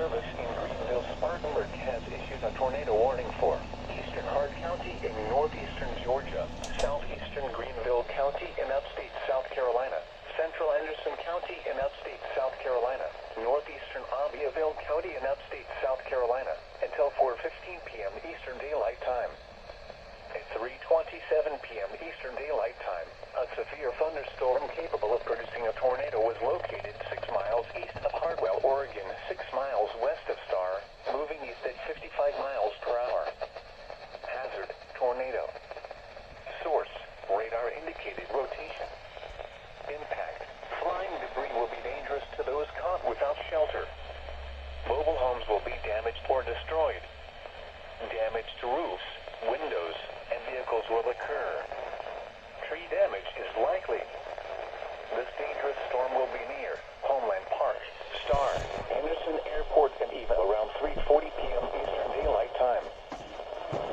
Service in Greenville, Spartanburg has issued a tornado warning for eastern Hart County in northeastern Georgia, southeastern Greenville County in upstate South Carolina, central Anderson County in upstate South Carolina, northeastern Abbeville County in upstate South Carolina, until 4:15 p.m. Eastern Daylight Time. At 3:27 p.m. Eastern Daylight Time, a severe thunderstorm capable of producing a tornado was located 6 miles east of Hartwell, Oregon, 6 miles west of Star, moving east at 55 miles per hour. Hazard, tornado. Source, radar indicated rotation. Impact, flying debris will be dangerous to those caught without shelter. Mobile homes will be damaged or destroyed. Damage to roofs, windows, and vehicles will occur. Tree damage is likely. This dangerous storm will be near Homeland Park, Star, Henderson Airport, and even around 3:40 p.m. Eastern Daylight Time.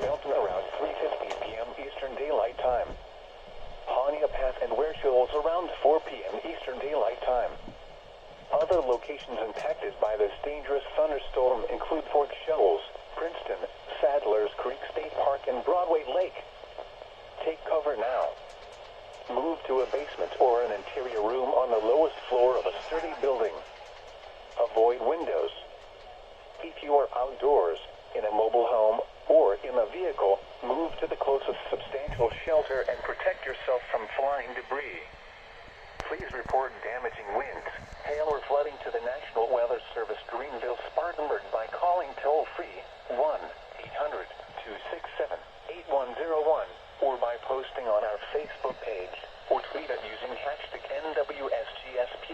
Milton around 3:50 p.m. Eastern Daylight Time. Hania Pass and Ware Shoals around 4 p.m. Eastern Daylight Time. Other locations impacted by this dangerous thunderstorm include Fort Shoals, Princeton, Sadler's Creek State Park, and Broadway Lake. Take cover now. Move to a basement or an interior room on the lowest floor of a sturdy building. Avoid windows. If you are outdoors, in a mobile home, or in a vehicle, move to the closest substantial shelter and protect yourself from flying debris. Please report damaging winds, hail, or flooding to the National Weather Service Greenville, Spartanburg by calling toll-free 1-800-267-8101 or by posting on our Facebook page or tweet it using hashtag NWSGSP.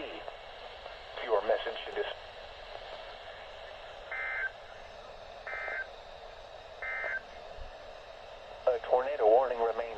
Your message should be a tornado warning remains